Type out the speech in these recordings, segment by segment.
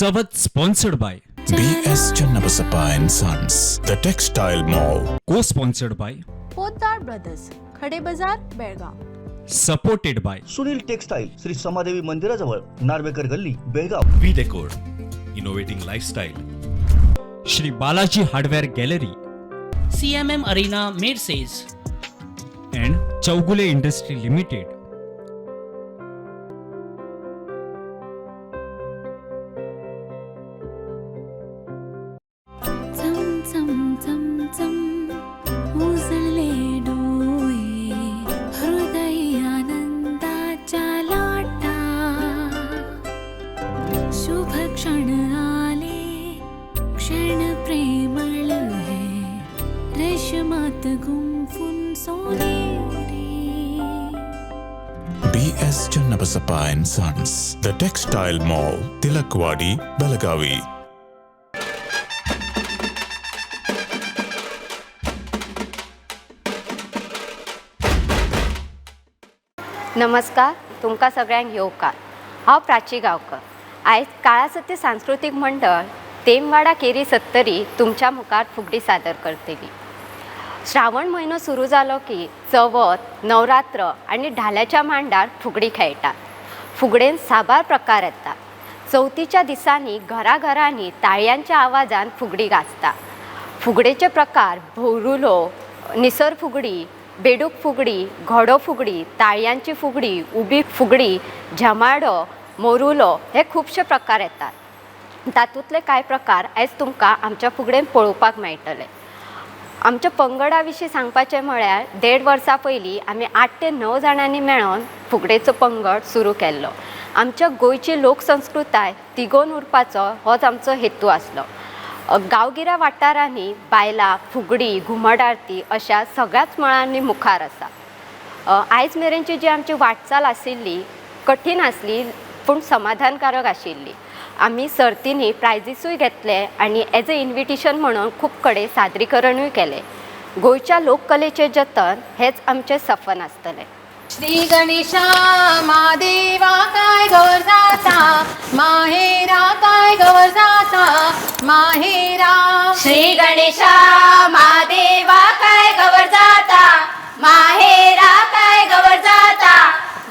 Savat sponsored by B.S. Channabasappa and Sons, The Textile Mall. co-sponsored by Poddar brothers, Khade Bazar, Belgaum. supported by Sunil textile, Shri Samadevi मंदिराजवळ, Narvekar Galli, Belgaum. V Decor, innovating lifestyle. Shri Balaji hardware gallery CMM Arena Mercedes. and Chougule industry limited. चम चम चम चम उजळले डोळे, हृदय आनंदाच्या लाटा. शुभ क्षण आले, क्षण प्रेमळ है, रेशमात गुंफून सोनेरी. B.S. Channabasappa and Sons, The Textile Mall, Tilakwadi, Belagavi. नमस्कार, तुमकां सगळ्यांक येवकार. हांव प्राची गांवकर. आयज काळासत्य सांस्कृतीक मंडळ तेमवाडा केरी 70 तुमच्या मुखार फुगडी सादर करतली. श्रावण म्हयनो सुरू जालो की चवथ, नवरात्र आनी ढाल्याच्या मांडार फुगडी खेळटात. फुगडेन साबार प्रकार येतात. चवथीच्या दिसांनी घराघरांनी ताळयांच्या आवाजान फुगडी गाजता. फुगडेचे प्रकार भोवरुलो, निसर फुगडी, बेडूक फुगडी, घोडो फुगडी, ताळयांची फुगडी, उबी फुगडी, झमाडो, मोरुलो हे खुबशे प्रकार येतात. तातूंतले कांय प्रकार आयज तुमकां आमच्या फुगडेन पळोवपाक मेळटले. आमच्या पंगडा विशीं सांगपाचें म्हळ्यार 1.5 वर्सां पयलीं आमी 8 ते 9 जाणांनी मेळोन फुगडेचो पंगड सुरू केल्लो. आमच्या गोंयची लोकसंस्कृताय तिगोवन उरपाचो होच आमचो हेतू आसलो. गांवगिऱ्या वाठारांनी बायलां फुगडी, घुमट आरती अशा सगळ्याच मळांनी मुखार आसा. आयज मेरेनची जी आमची वाटचाल आशिल्ली कठीण आसली पूण समाधानकारक आशिल्ली. आमी सर्तींनी प्रायजीसूय घेतले आनी एज अ इन्विटेशन म्हणून खूब कडेन सादरीकरणूय केलें. गोंयच्या लोककलेचें जतन हेच आमचें सफन आसतलें. श्री गणेशा महादेवा काय गवर जाता, माहेरा काय गवर जाता, माहेरा. श्री गणेशा महादेवा काय गवर जाता, माहेरा काय गवर जाता,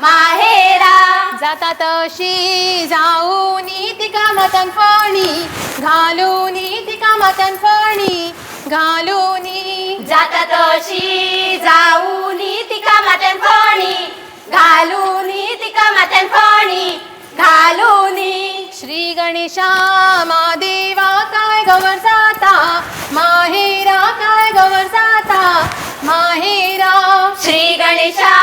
माहेरा. जाता तशी जाऊनी तिका मतन फणी, घालूनी तिका मतन फणी, घालूनी. जाता तशी जाऊनी तिका माथ्यान फणी, घालूनी तिका माथ्यान फणी, घालूनी. श्री गणेशा महादेवा काय गवर जाता, माहेरा काय गवर जाता, माहेरा. श्री गणेशा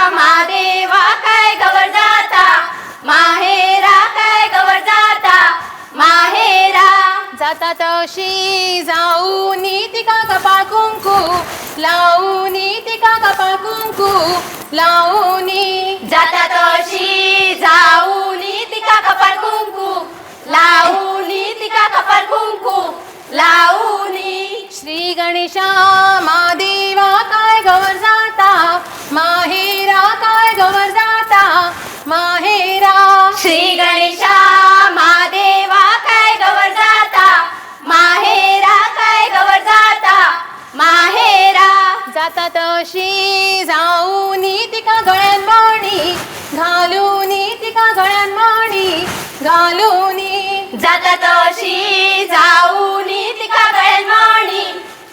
महादेवा काय गवर जाता, माहेरा काय गवर जाता, माहेरा. जाता तशी जाऊनी तिका कपाळ कुंकू, लावूनी तिका कपाळ कुंकू, लावूनी. जाता तशी जाऊनी तिका कपाळ कुंकू, लावूनी तिका कपाळ कुंकू, लावूनी. श्री गणेशा महादेवा काय गवर जाता, माहेरा काय गवर जाता, माहेरा. श्री गणेशा महादेवा काय गवर जाता, माहेरा काय गवर जाता, माहेरा. जाता तशी जाऊनी तिका गळ्यान मणी, घालूनी तिका गळ्यान मणी, घालूनी. जाता तशी जाऊनी तिका गळ्यान मणी,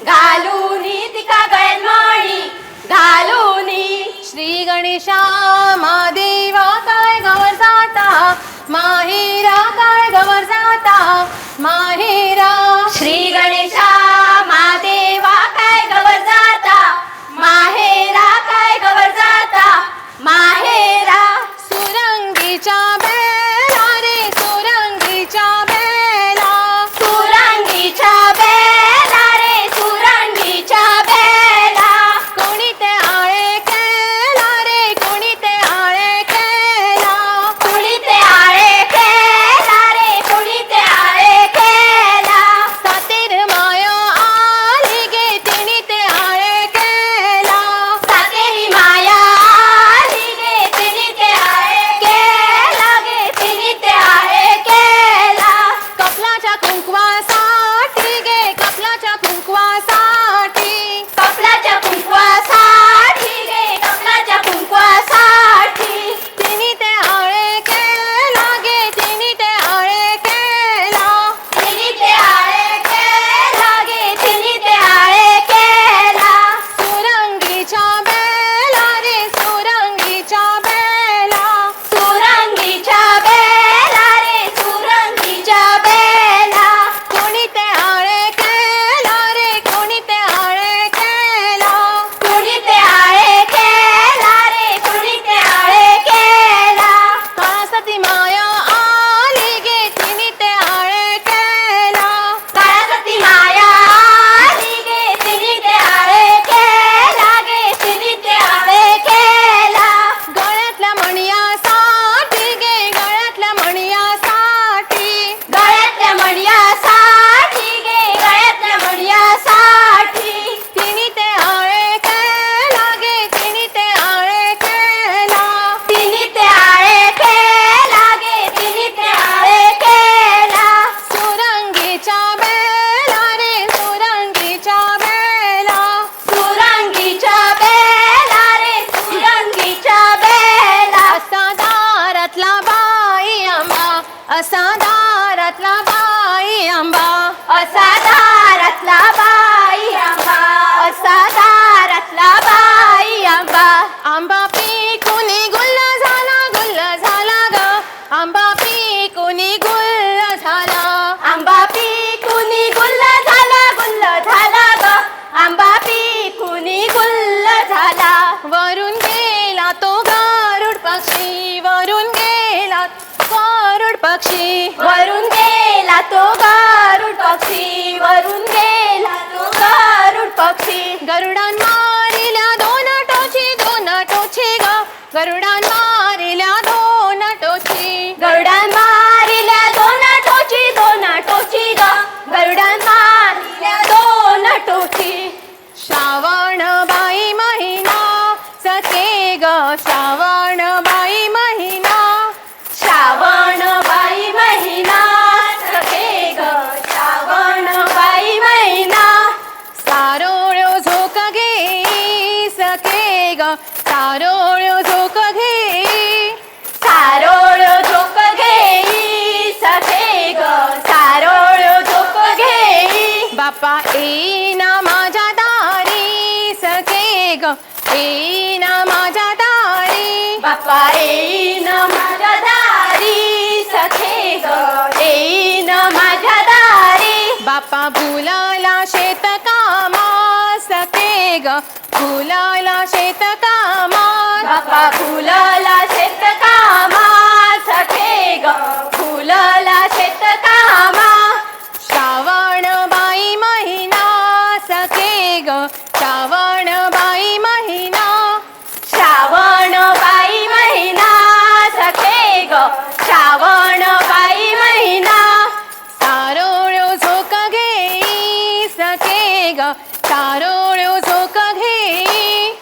घालूनी तिका गळ्यान मणी, घालूनी. श्री गणेशा महादेवा काय गवर जाता, माहेरा काय गवर जाता, माहेरा. श्री गणेशा महादेवा काय गवर जाता, माहेरा काय गवर जाता, माहेरा. सुरंगीच्या बेला रे, सुरंगीच्या बेला, सुरंगीच्या बेला रे, सुरंगीच्या बेला. कोणी ते आळे केला रे, कोणी ते आळे केला, कुणी ते आळे केला रे, कुणी ते आळे केला. दारातला बाई आंबा असा दारातला बाई आंबा असा दारातला बाई आंबा आंबा पिकुनी गुल्ल झाला ग आंबा पिकुनी गुल्ल झाला आंबा पिकुनी गुल्ल झाला ग आंबा पिकुनी गुल्ल झाला वरून गेला तो गरुड पक्षी वरून गेला गरुड पक्षी वरून गेला तो गरुड पक्षी वरून गेला तो गरुड पक्षी गरुडान मारिल्या दोन टोची ग गरुडान मारिल्या दोन टोची गरुडान मारिल्या दोन टोची ग गरुडान मारिल्या दोन टोची श्रावण बाई महिना सखे ग श्रावण बाई महिना श्रावण बाई महिना सखे ग श्रावण बाई महिना सारोळ्यो झोक घे सखे ग सारोळ्यो झोक घे सारोळ्यो झोक घेई सखे ग सारोळ्यो झोक घेई बापा येईना माझ्या दारी सखे ग येईना माझ्या दारी बाप्पा येईन माझ्या दारी सखे ग येईन माझ्या दारी बापा भुलाला शेत कामा सखे ग भुलाला शेत कामा बाप्पा फुलला शेत कामा सखे ग फुलला शेत कामा श्रावण बाई महिना सखे ग श्रावण बाई महिना श्रावण बाई महिना सखे ग श्रावण बाई महिना सारोळ्यो झोक घेई सखे ग सारोळ्यो झोक घेई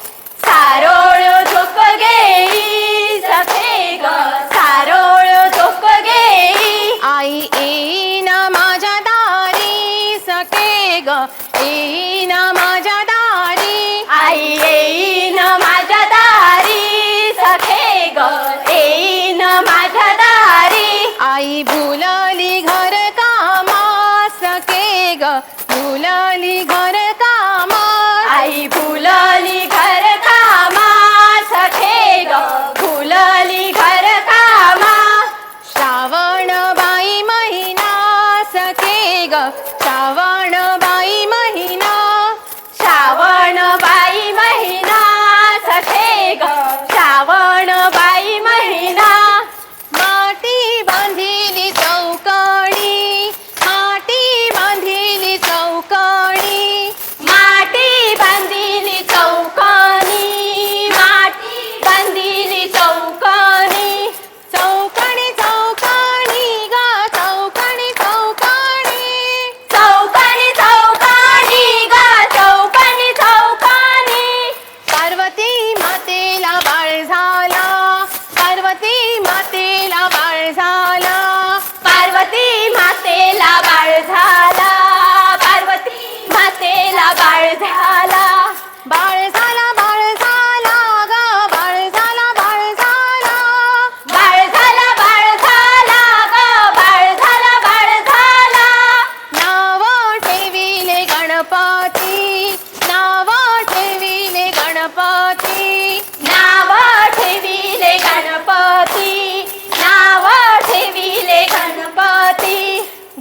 सारोळ्यो झोक घेई सखे ग सारोळ्यो झोक घेई आई येईना माझ्या दारी सखे ग येईना माझ्या दारी आई येईन माझ्या दारी सखे ग येईन माझ्या दारी आई भुलली घर कामा सखे ग भुलली घर कामा आई फुलली घर कामा सखे ग फुलली घर कामा श्रावण बाई महिना सखे ग श्रावण बाई महिना श्रावण बाई महिना सखे ग श्रावण बाई महिना माटी बांधिली चौकणी माटी बांधिली चौकणी माटी बांधिली चौकानी माटी बांधिली चौकानी चौकणी चौकणी ग चौकणी चौकणी चौकानी चौकानी ग चौकानी चौकानी पार्वती मातेला बाळ झाला पार्वती मातेला बाळ झाला पार्वती मातेला बाळ झाला पार्वती मातेला बाळ झाला बाळ झाला ग बाळ झाला बाळ झाला ग बाळ झाला नाव ठेविले गणपती नाव ठेविले गणपती नाव ठेविले गणपती नाव ठेविले गणपती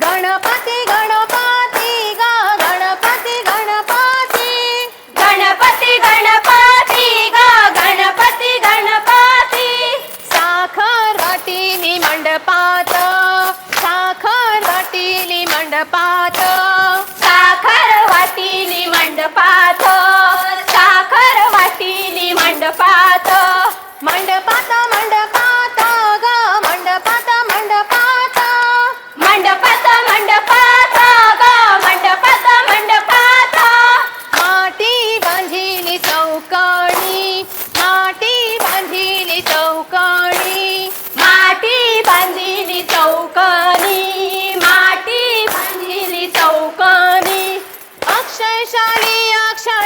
गणपती गणपती ग गणपती गणपती गणपती गणपती ग गणपती गणपती साखर वाटिली मंडपात साखर वाटिली मंडपात साखर वाटिली मंडपात साखर वाटिली मंडपात मंडपात मंडपात ग मंडपात मंडपात मंडपात मंडपात ग मंडपात मंडपात माटी बांधिली चौकणी माटी बांधिली चौकणी माटी बांधिली चौकनी माटी बांधिली चौकनी अक्षरशाली अक्षर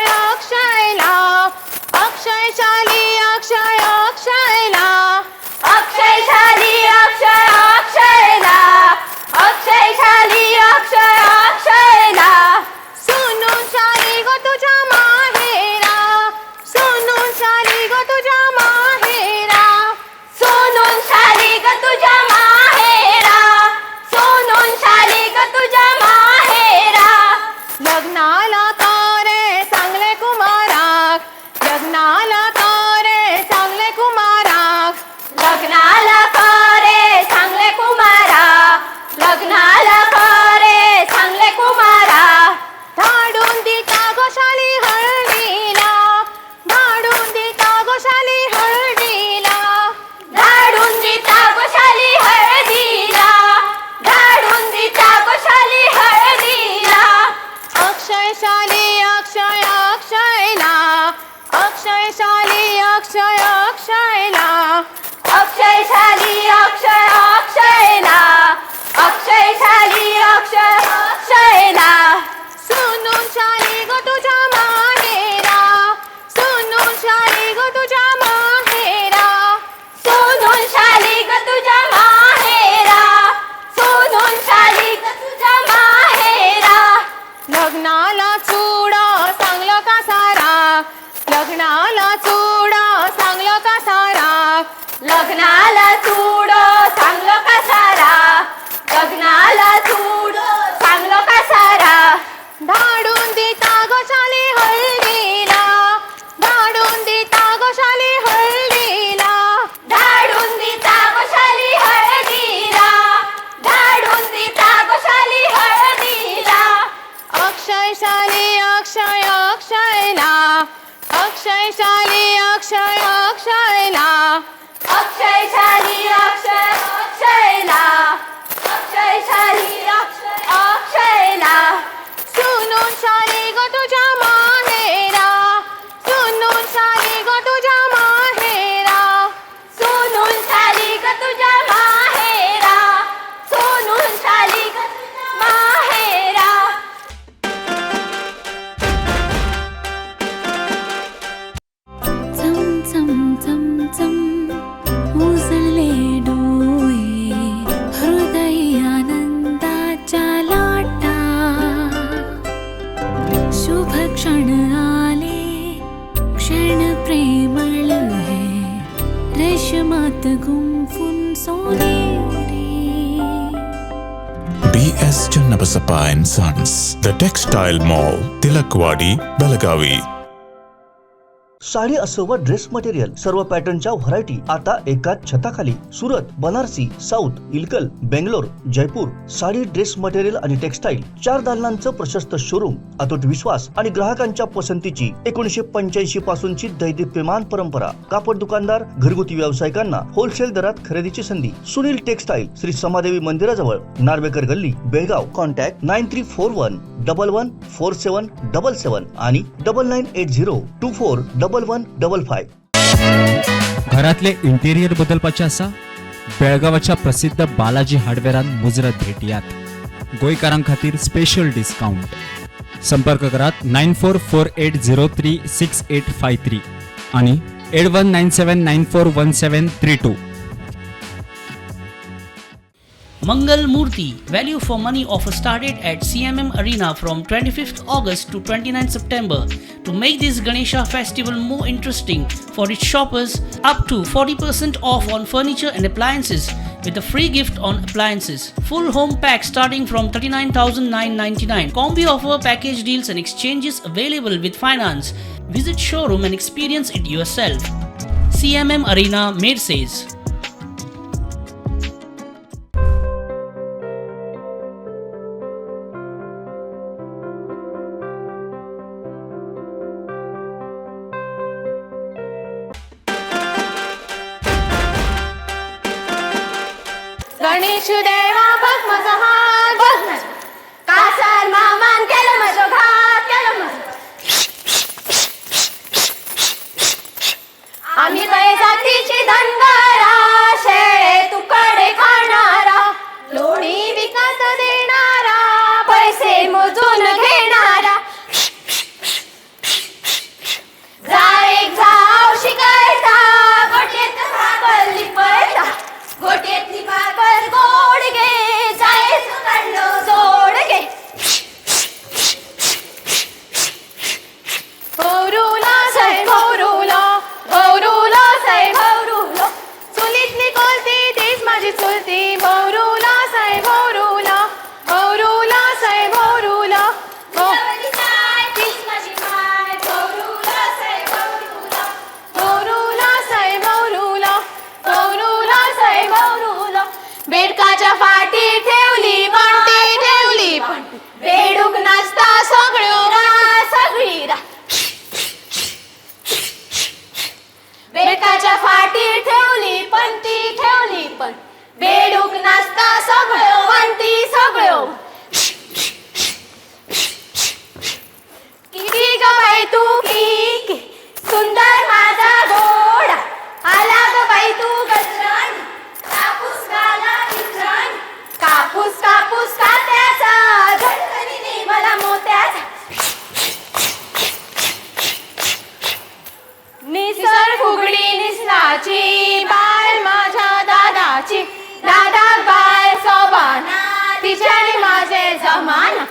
लग्नाला तारे चांगले कुमाराक, लग्नाला तारे चांगले कुमाराक, लग्नाला तारे चांगले कुमाराक, लग्नाला तारे चांगले कुमाराक. धाडून दिता गोशाली हळदीला, धाडून दिता गोशाली हळदीला, धाडून दिता गोशाली हळदीला, धाडून दिता गोशाली हळदीला. अक्षयशाली अक्षय अक्षयला, अक्षयशाली अक्षय अक्षयला, अक्षयशाली अक्षय अक्षयला, अक्षयशाली अक्षय अक्षयला. सुनून शाली गो तुझ्या माहेरा, सुनून शाली गो तुझ्या माहेरा, सुनून शाली गो तुझ्या माहेरा, सुनून शाली गो तुझ्या माहेरा. लग्नाला चूड चांगलं का सारा, लग्नाला चूड चांगलं का सारा, लग्नाला चूड चांगलं का सारा, लग्नाला चूड चांगलं का सारा. धाडून दिता गोशाली हळदीला, धाडून दिता गोशाली हळदीला, धाडून दिता गोशाली हळदीला, धाडून दिता गोशाली हळदीला. अक्षयशाली अक्षय अक्षयला, अक्षयशाली अक्षय अक्षयला, अक्षयशाली अक्षय अक्षयला, अक्षयशाली अक्षय अक्षयला. सुनून शाली गो तुझ्या माहेरा, सुनून शाली गो तुझ्या माहेरा, सुनून शाली गो तुझ्या माहेरा, सुनून शाली गो तुझ्या माहेरा. चम चम चम चम उजळले डोळे, हृदय आनंदाच्या लाटा. शुभ क्षण आले, क्षण प्रेमळ है, रेशमात गुंफून सोनेरी. BS Channabasappa and Sons, The Textile Mall, Tilakvadi, Belagavi. Sari असो व ड्रेस मटेरियल, सर्व पॅटर्नच्या व्हरायटी आता एकाच छताखाली. Surat, Banarasi, south, Ilkal, Bangalore, Jaipur. Sari, dress material आणि टेक्सटाईल 4 दालनांचं प्रशस्त शोरूम, अतूट विश्वास आणि ग्राहकांच्या पसंतीची 1985 पासूनची दैदिप्यमान परंपरा. कापड दुकानदार, घरगुती व्यावसायिकांना होलसेल दरात खरेदीची संधी. सुनील टेक्सटाईल, श्री समादेवी मंदिराजवळ, नार्वेकर गल्ली, बेळगाव. कॉन्टॅक्ट 9341114777 आणि 9980241155. घरातले इंटेरियर बदलपाचे आसा? बेळगावाच्या प्रसिद्ध बालाजी हार्डवेरान मुजरत भेटयात. गोंयकारां खातीर स्पेशल डिस्काउंट. संपर्क करात 9448036853 आणि 8197941732. Mangal Murthy value for money offer started at CMM Arena from 25th August to 29th September. To make this Ganesha festival more interesting for its shoppers, up to 40% off on furniture and appliances with a free gift on appliances. Full home pack starting from 39,999. Combi offer, package deals and exchanges available with finance. Visit showroom and experience it yourself. CMM Arena, Mercedes. Ganesh देवा बघ माझा हात, बघ माझा कासार मामान केलं माझं घात, केलं माझं. आम्ही बाई जातीची धनगरा, शेळे तुकडे खाणारा, लोणी विकत देणारा, पैसे मोजून घेणारा. जा एक जाव शिकायचा, गोट्यात भागल लिपायचा, गोट्यातली भाकर गोड माझे जमान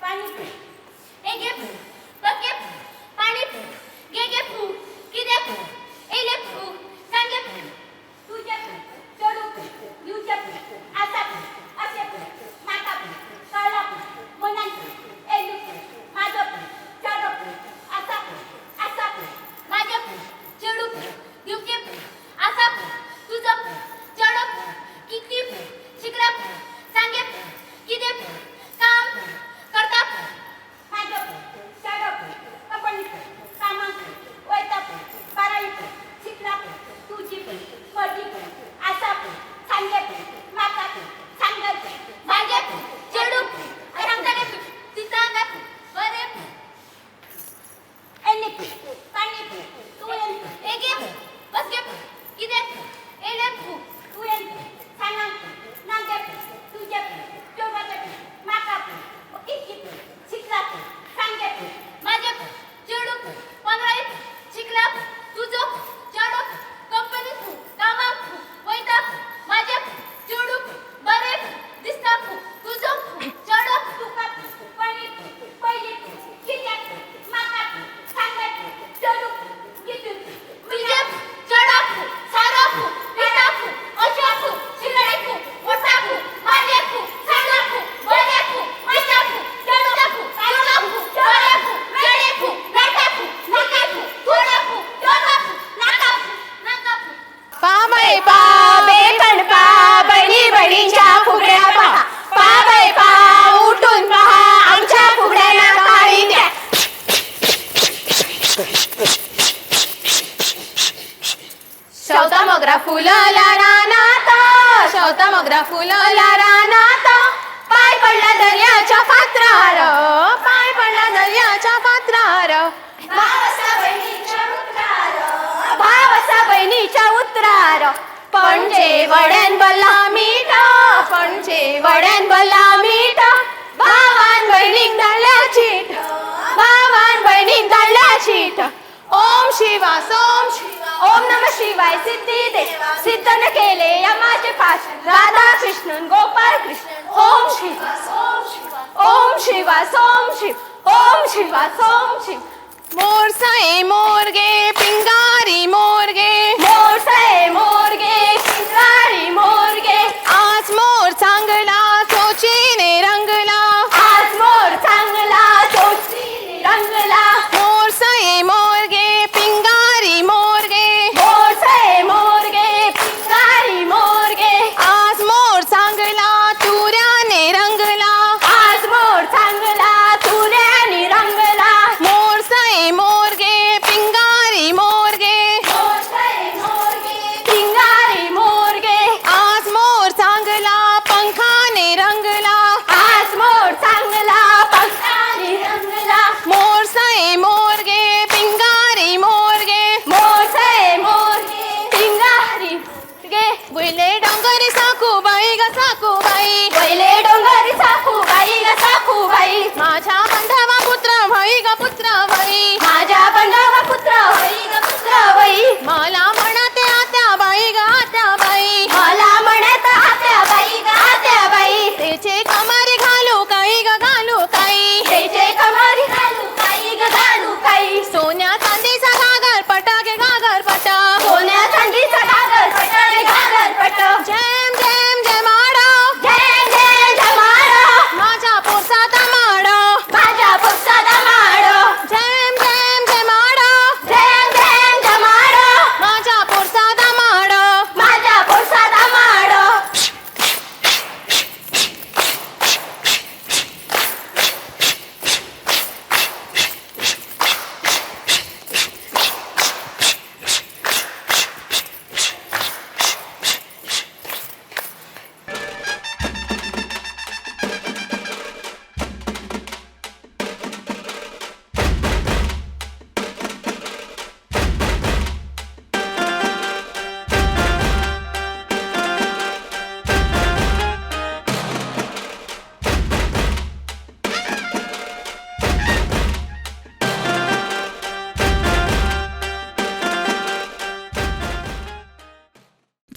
पाणी पी ए घे फू बघ घे फू पाणी पी घे घे फू किदे फू एले फू सांगे फू तुझे फू चढू फू युचे फू असा फू असे फू नाका फू काळा फू मनान फू एलू फू माझं फू चढू फू असा फू माझे फू चढू फू युचे फू असा फू तुझं फू चढू फू किती फू शिकरा फू सांगे फू किदे फू काम फू करता फू माझं फू चढू फू कपडी फू कामा फू वैता फू बारावी फू शिकरा फू तुझी फू मर्जी फू असा फू सांगे फू माका फू सांगे फू माझे फू चढू फू रंगाने फू तिचा गा फू बरे फू एने फू पाणी फू तू एन फू ए गे फू बस गे फू किदे फू एले फू तू एन फू सांगा फू नांगे फू तुझे फू चोबाचे फू माका फू किती फू शिकला फू सांगे फू माझे फू चढू फू पंधरावी फू शिकला फू तुझं फू चढू फू कंपनी फू कामा फू वैता फू माझे फू चढू फू बरे फू दिसता फू तुझं फू चढू फू तुका फू पाणी फू पहिली फू किती फू माका फू सांगे फू चढू फू किती फू तुझे फू चढू फू सारा फू पिता फू अशा फू शिंगडे फू मोठा फू माझे फू सांगा फू बरे फू माझा फू चढू फू चढू फू बरे फू चढे फू नाका फू नाका फू थोडा फू चढू फू नाका फू पामय पा बेकण पा बहिणी बहिणीच्या फुगड्या पहा पामय पा उठून पहा आमच्या फुगड्यांना ताळी द्या शौता मोगरा फुलला रानात शौता मोगरा फुलला रानात पाय पडला दर्याच्या पात्रार पाय पडला दर्याच्या पात्रार भावसा बहिणीच्या उतरार पणजे वड्यान बल्ला मीठ पणजे वड्यान बल्ला मीठ भावान बहिणीक धाडल्या चीट भावान बहिणीक धाडल्या चीट ओम शिवा सोम शिवा ओम नम शिवाय सिद्धी दे सिद्ध न केले यमाचे पाश राधा कृष्णन गोपाळ कृष्ण ओम शिवा सोम शिवा ओम शिवा सोम शिव ओम शिवा सोम शिव मोरसाए मोरगे पिंगारी मोरगे मोरसाए मोरगे पिंगारी मोरगे आज मोर चांगला चोचीने रंगला आज मोर चांगला चोचीने रंगला मोरसाए मोरगे पिंगारी मोरगे मोरसाए मोरगे पिंगारी मोरगे आज मोर चांगला तुऱ्याने रंगला आज मोर चांगला तुऱ्याने रंगला मोरसाए मोरगे पिंगारी मोरगे मोरसाए मोरगे पिंगारी मोरगे आज मोर चांगला पंखाने रंगला आज मोर चांगला पंखाने रंगला मोरसाए मोरगे पिंगारी मोरगे मोरसाए मोरगे पिंगारी मोरगे बैले डोंगरी साकूबाई ग साकूबाई बैले डोंगरी साकूबाई ग साकूबाई माझ्या बंधावा पुत्र भाई ग पुत्र भाई माझ्या बंधावा पुत्र भाई ग पुत्र भाई मला म्हणते आत्या बाई ग आत्या बाई मला म्हणत आत्या बाई ग आत्या बाई त्याचे कमारी घालू काही ग घालू काही त्याचे कमारी घालू काही ग घालू काही सोन्या चांदीचा घागर पटाके घागर पटा सोन्या चांदीचा घागर पटाके घागर पट जैम जैम जय माडो जैम जैम जय माडो माझ्या पोरसाचा माडो माझ्या पोरसाचा माडो जैम जैम जय माडो जैम जैम जय माडो माझ्या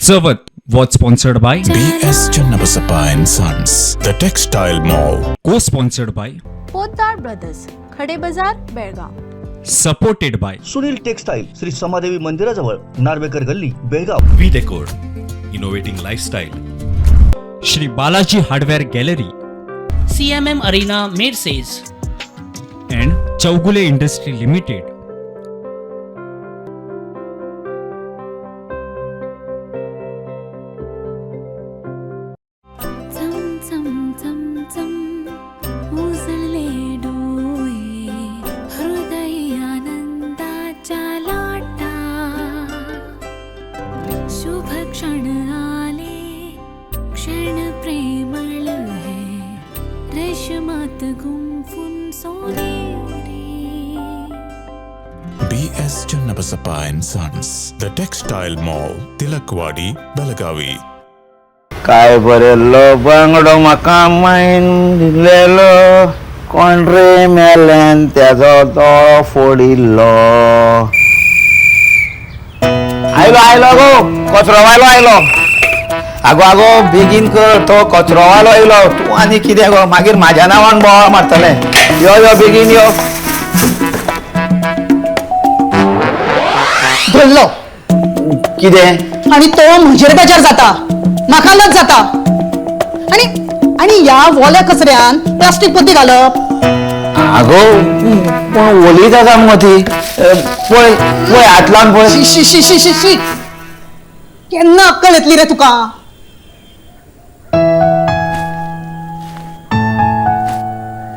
चवत was sponsored by, B.S. Channabasappa and Sons, The Textile Mall. co-sponsored by, Poddar brothers Khade Bazar Belgaum. supported by, Sunil textile Shri Samadevi मंदिराजवळ Narvekar Galli Belgaum. V Decor, innovating lifestyle. Shri Balaji hardware gallery CMM Arena, Mercedes. and Chougule industry limited. चम चम चम चम उजळले डोळे हृदय आनंदाच्या लाटा शुभ क्षण आले क्षण प्रेमळ है रेशमात गुंफून सोनेरी B.S. Channabasappa and Sons, The Textile Mall, Tilakwadi, Belagavi. काय बरेलो बांगडो म्हाका मायन दिलेलो कोण रे मेल्यान त्याचो तो फोडिल्लो. आयलो आयलो गो कचरोवालो आयलो. आगो आगो बेगीन कर तो कचरोवालो आयलो. तूं आनी कितें गो मागीर म्हाज्या नांवान बोवाळ मारतले. यो यो बेगीन यो. धरलो कितें आणि तो म्हजेर बेजार जाता म्हाका लज जाता आणि आणि या वोल्या कचऱ्यान प्लास्टीक पत्ती घालप. आगो पूण ओलीच आसा मगो ती. पळय पळय हातलान पळय. शी शी शी शी शी शी केन्ना अक्कल येतली रे तुका.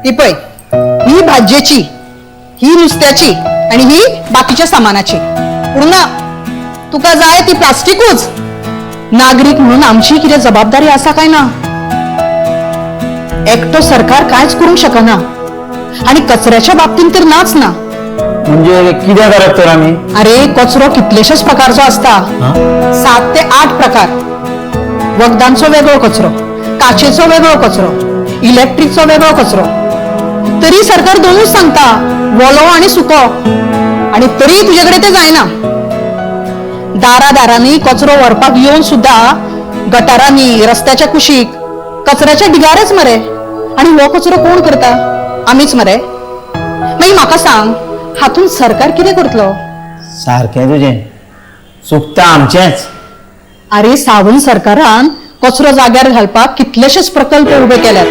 ही पळय ही भाजयेची ही नुस्त्याची आणि ही बाकीच्या सामानाची. पूर्ण तुका जाय ती प्लास्टिकूच. नागरिक म्हणून आमची किती जबाबदारी असा काय ना. एकटो सरकार कायच करूंक शकना आणि कचऱ्याच्या बाबतीत तर नाच ना. म्हणजे कितें करप तर आमी. अरे कचरो कितलेशेच प्रकारचो असता. 7 ते 8 प्रकार. वखदांचो वेगळो कचरो, काचेचो वेगळो कचरो, इलेक्ट्रिकचो वेगळो कचरो. तरी सरकार दोनूच सांगता वलो आणि सुको आणि तरी तुझ्याकडे ते जायना. दारादारांनी कचरो व्हरपाक येऊन सुद्धा गटारांनी रस्त्याच्या कुशीक कचऱ्याच्या ढिगारच मरे. आणि हो कचरो कोण करता. आमीच मरे. मागीर म्हाका सांग हातून सरकार कितें करतलो. सारकें तुजें चुकता आमचेंच. अरे सावंत सरकारान कचरो जाग्यार घालपाक कितलेशेच प्रकल्प उबे केल्यात.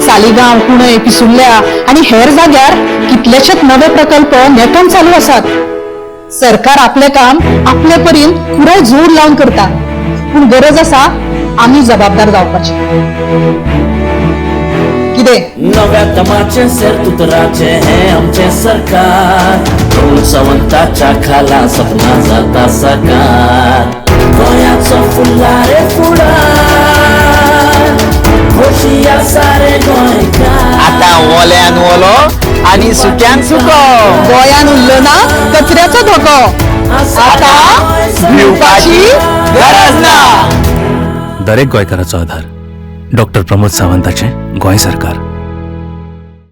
सालिगांव, कुणय, पिसुर्ल्या आणि हेर जाग्यार कितलेशेच नवे प्रकल्प नेटान चालू आसात. सरकार आपले काम आपले परीन पुराय जोर लावन करता. पूण गरज आसा आमी जबाबदार जावपाची. कितें नव्या तमाचे सेरतुतराचे हे आमचे सरकार. सावंताच्या खाला सपना जाता साकार. गोंयाचो फुल्लारे फुडार खोशिया सारे गोंयकार. आता ओल्यान ओलो आणि सुक्यान सुको. गोंयान उरलो ना कचऱ्याचो धोको. आता भिवपाची गरज ना. दरेक गोंयकाराचो आधार डॉक्टर प्रमोद सावंताचे गोंय सरकार.